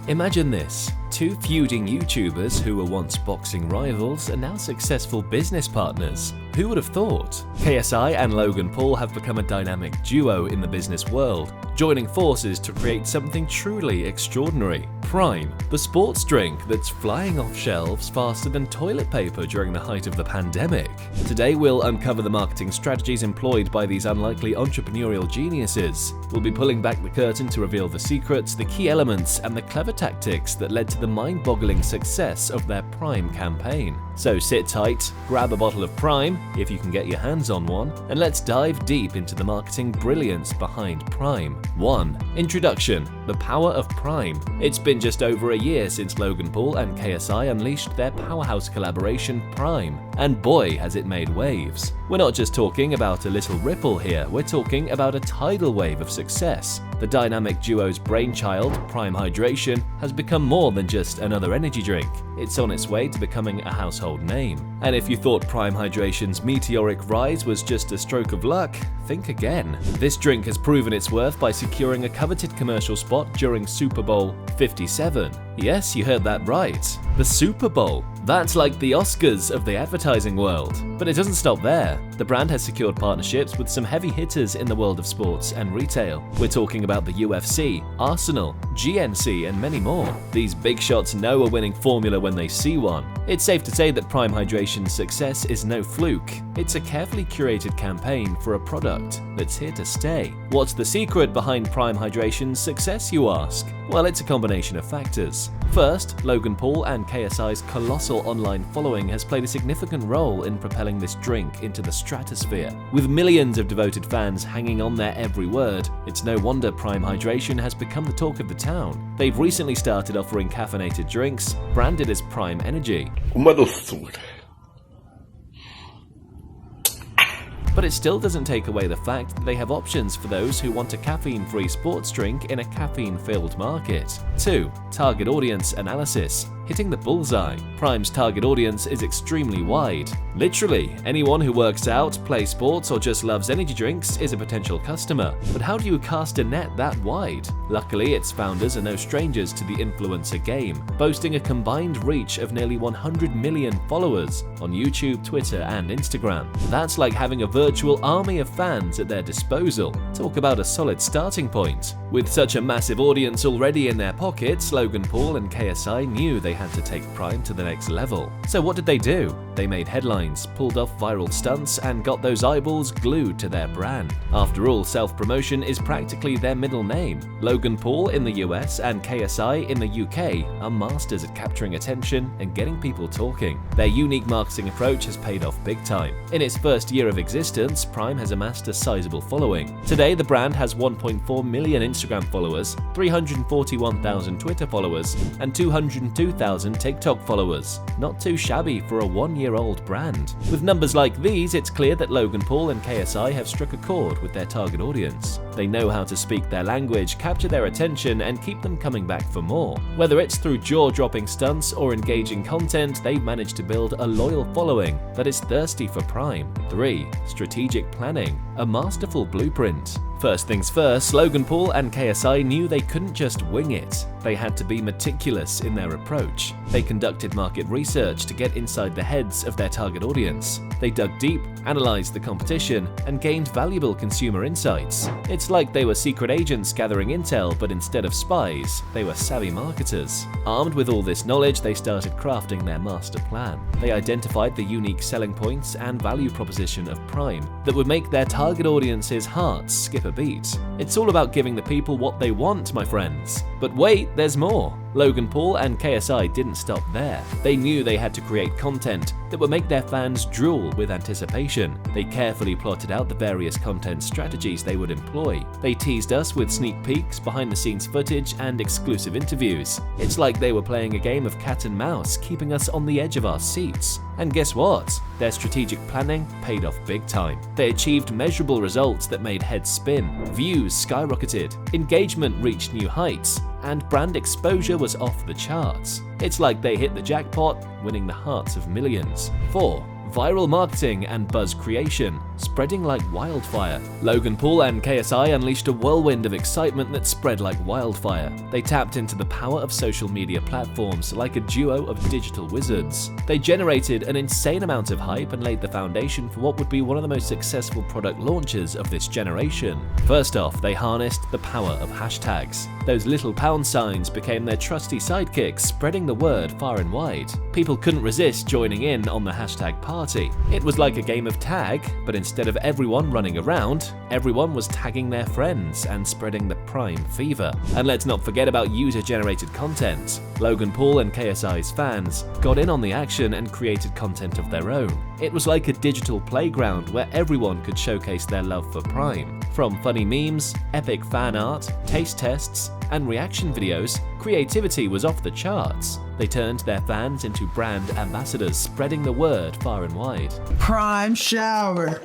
Imagine this. Two feuding YouTubers who were once boxing rivals are now successful business partners. Who would have thought? KSI and Logan Paul have become a dynamic duo in the business world, joining forces to create something truly extraordinary. Prime, the sports drink that's flying off shelves faster than toilet paper during the height of the pandemic. Today we'll uncover the marketing strategies employed by these unlikely entrepreneurial geniuses. We'll be pulling back the curtain to reveal the secrets, the key elements, and the clever tactics that led to the mind-boggling success of their Prime campaign. So sit tight, grab a bottle of Prime, if you can get your hands on one, and let's dive deep into the marketing brilliance behind Prime. 1. Introduction: the power of Prime. It's been just over a year since Logan Paul and KSI unleashed their powerhouse collaboration Prime, and boy has it made waves. We're not just talking about a little ripple here, we're talking about a tidal wave of success. The dynamic duo's brainchild, Prime Hydration, has become more than just another energy drink. It's on its way to becoming a household name. And if you thought Prime Hydration's meteoric rise was just a stroke of luck, think again. This drink has proven its worth by securing a coveted commercial spot during Super Bowl 57. Yes, you heard that right. The Super Bowl. That's like the Oscars of the advertising world. But it doesn't stop there. The brand has secured partnerships with some heavy hitters in the world of sports and retail. We're talking about the UFC, Arsenal, GNC, and many more. These big shots know a winning formula when they see one. It's safe to say that Prime Hydration's success is no fluke. It's a carefully curated campaign for a product that's here to stay. What's the secret behind Prime Hydration's success, you ask? Well, it's a combination of factors. First, Logan Paul and KSI's colossal online following has played a significant role in propelling this drink into the stratosphere. With millions of devoted fans hanging on their every word, it's no wonder Prime Hydration has become the talk of the town. They've recently started offering caffeinated drinks, branded as Prime Energy. Uma doçura. But it still doesn't take away the fact that they have options for those who want a caffeine-free sports drink in a caffeine-filled market. 2. Target audience analysis. Hitting the bullseye. Prime's target audience is extremely wide. Literally, anyone who works out, plays sports, or just loves energy drinks is a potential customer. But how do you cast a net that wide? Luckily, its founders are no strangers to the influencer game, boasting a combined reach of nearly 100 million followers on YouTube, Twitter, and Instagram. That's like having a virtual army of fans at their disposal. Talk about a solid starting point. With such a massive audience already in their pockets, Logan Paul and KSI knew they had to take Prime to the next level. So what did they do? They made headlines, pulled off viral stunts, and got those eyeballs glued to their brand. After all, self-promotion is practically their middle name. Logan Paul in the US and KSI in the UK are masters at capturing attention and getting people talking. Their unique marketing approach has paid off big time. In its first year of existence, Prime has amassed a sizable following. Today, the brand has 1.4 million Instagram followers, 341,000 Twitter followers, and 202,000 TikTok followers. Not too shabby for a one-year-old brand. With numbers like these, it's clear that Logan Paul and KSI have struck a chord with their target audience. They know how to speak their language, capture their attention, and keep them coming back for more. Whether it's through jaw-dropping stunts or engaging content, they've managed to build a loyal following that is thirsty for Prime. 3. Strategic planning. A masterful blueprint. First things first, Logan Paul and KSI knew they couldn't just wing it. They had to be meticulous in their approach. They conducted market research to get inside the heads of their target audience. They dug deep, analyzed the competition, and gained valuable consumer insights. It's like they were secret agents gathering intel, but instead of spies, they were savvy marketers. Armed with all this knowledge, they started crafting their master plan. They identified the unique selling points and value proposition of Prime that would make their target audience's hearts skip a beat. It's all about giving the people what they want, my friends. But wait, there's more. Logan Paul and KSI didn't stop there. They knew they had to create content that would make their fans drool with anticipation. They carefully plotted out the various content strategies they would employ. They teased us with sneak peeks, behind-the-scenes footage, and exclusive interviews. It's like they were playing a game of cat and mouse, keeping us on the edge of our seats. And guess what? Their strategic planning paid off big time. They achieved measurable results that made heads spin, views skyrocketed, engagement reached new heights, and brand exposure was off the charts. It's like they hit the jackpot, winning the hearts of millions. 4. Viral marketing and buzz creation, spreading like wildfire. Logan Paul and KSI unleashed a whirlwind of excitement that spread like wildfire. They tapped into the power of social media platforms like a duo of digital wizards. They generated an insane amount of hype and laid the foundation for what would be one of the most successful product launches of this generation. First off, they harnessed the power of hashtags. Those little pound signs became their trusty sidekicks, spreading the word far and wide. People couldn't resist joining in on the hashtag party. It was like a game of tag, but instead of everyone running around, everyone was tagging their friends and spreading the Prime fever. And let's not forget about user-generated content. Logan Paul and KSI's fans got in on the action and created content of their own. It was like a digital playground where everyone could showcase their love for Prime. From funny memes, epic fan art, taste tests, and reaction videos, creativity was off the charts. They turned their fans into brand ambassadors, spreading the word far and wide. Prime shower.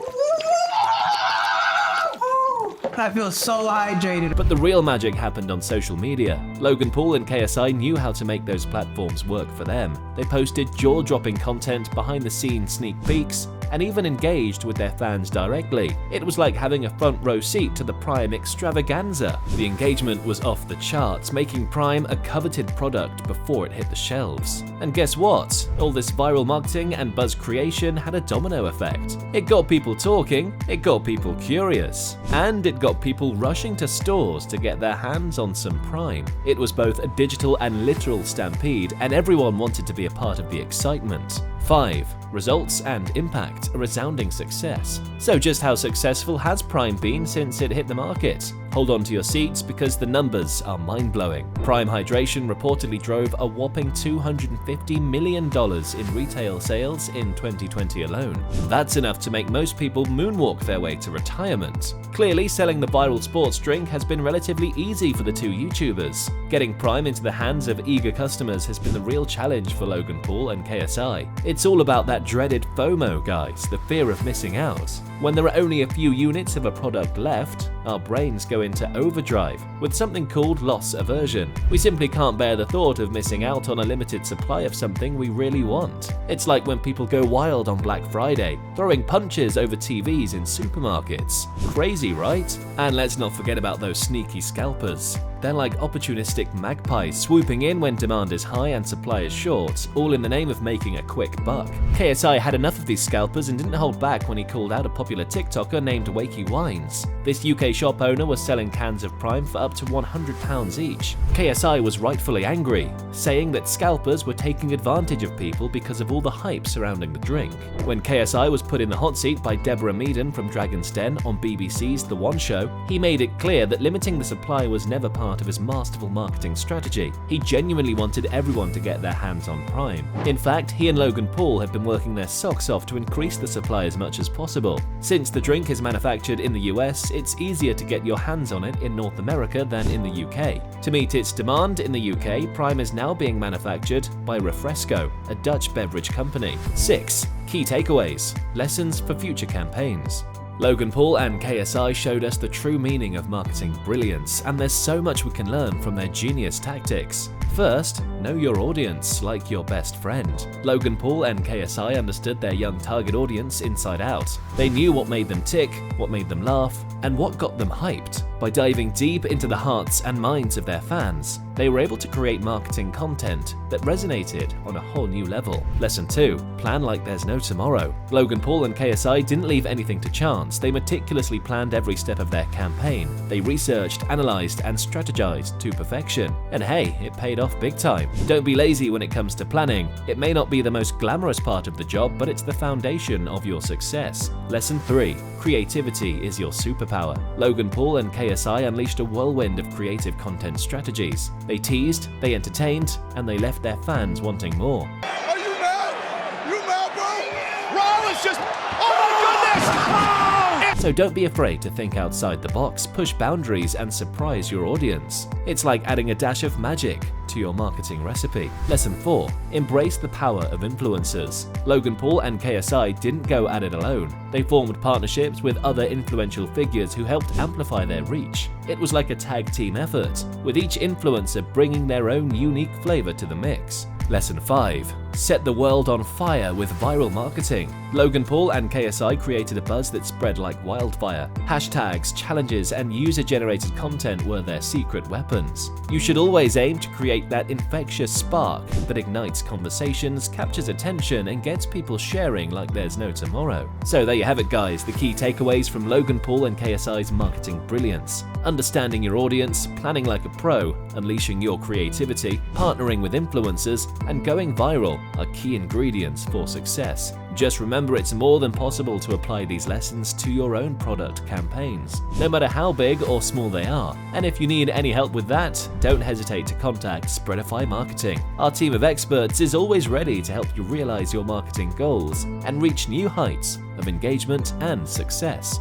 I feel so hydrated. But the real magic happened on social media. Logan Paul and KSI knew how to make those platforms work for them. They posted jaw-dropping content, behind-the-scenes sneak peeks, and even engaged with their fans directly. It was like having a front row seat to the Prime extravaganza. The engagement was off the charts, making Prime a coveted product before it hit the shelves. And guess what? All this viral marketing and buzz creation had a domino effect. It got people talking, it got people curious, and it got people rushing to stores to get their hands on some Prime. It was both a digital and literal stampede, and everyone wanted to be a part of the excitement. 5. Results and impact, a resounding success. So just how successful has Prime been since it hit the market? Hold on to your seats because the numbers are mind-blowing. Prime Hydration reportedly drove a whopping $250 million in retail sales in 2020 alone. That's enough to make most people moonwalk their way to retirement. Clearly, selling the viral sports drink has been relatively easy for the two YouTubers. Getting Prime into the hands of eager customers has been the real challenge for Logan Paul and KSI. It's all about that dreaded FOMO, guys, the fear of missing out. When there are only a few units of a product left, our brains go into overdrive with something called loss aversion. We simply can't bear the thought of missing out on a limited supply of something we really want. It's like when people go wild on Black Friday, throwing punches over TVs in supermarkets. Crazy, right? And let's not forget about those sneaky scalpers. They're like opportunistic magpies swooping in when demand is high and supply is short, all in the name of making a quick buck. KSI had enough of these scalpers and didn't hold back when he called out a popular TikToker named Wakey Wines. This UK shop owner was selling cans of Prime for up to £100 each. KSI was rightfully angry, saying that scalpers were taking advantage of people because of all the hype surrounding the drink. When KSI was put in the hot seat by Deborah Meaden from Dragon's Den on BBC's The One Show, he made it clear that limiting the supply was never part of his masterful marketing strategy. He genuinely wanted everyone to get their hands on Prime. In fact, he and Logan Paul have been working their socks off to increase the supply as much as possible. Since the drink is manufactured in the US, it's easier to get your hands on it in North America than in the UK. To meet its demand in the UK, Prime is now being manufactured by Refresco, a Dutch beverage company. 6. Key takeaways. Lessons for future campaigns. Logan Paul and KSI showed us the true meaning of marketing brilliance, and there's so much we can learn from their genius tactics. First, know your audience like your best friend. Logan Paul and KSI understood their young target audience inside out. They knew what made them tick, what made them laugh, and what got them hyped. By diving deep into the hearts and minds of their fans, they were able to create marketing content that resonated on a whole new level. Lesson 2. Plan like there's no tomorrow. Logan Paul and KSI didn't leave anything to chance. They meticulously planned every step of their campaign. They researched, analyzed, and strategized to perfection. And hey, it paid off big time. Don't be lazy when it comes to planning. It may not be the most glamorous part of the job, but it's the foundation of your success. Lesson 3. Creativity is your superpower. Logan Paul and KSI unleashed a whirlwind of creative content strategies. They teased, they entertained, and they left their fans wanting more. Are you mad? You mad, bro? Rollins just... Oh my goodness! Oh! So don't be afraid to think outside the box, push boundaries, and surprise your audience. It's like adding a dash of magic to your marketing recipe. Lesson 4. Embrace the power of influencers. Logan Paul and KSI didn't go at it alone. They formed partnerships with other influential figures who helped amplify their reach. It was like a tag team effort, with each influencer bringing their own unique flavor to the mix. Lesson 5. set the world on fire with viral marketing. Logan Paul and KSI created a buzz that spread like wildfire. Hashtags, challenges, and user-generated content were their secret weapons. You should always aim to create that infectious spark that ignites conversations, captures attention, and gets people sharing like there's no tomorrow. So there you have it, guys, the key takeaways from Logan Paul and KSI's marketing brilliance. Understanding your audience, planning like a pro, unleashing your creativity, partnering with influencers, and going viral are key ingredients for success. Just remember, it's more than possible to apply these lessons to your own product campaigns, no matter how big or small they are. And if you need any help with that, don't hesitate to contact Spreadify Marketing. Our team of experts is always ready to help you realize your marketing goals and reach new heights of engagement and success.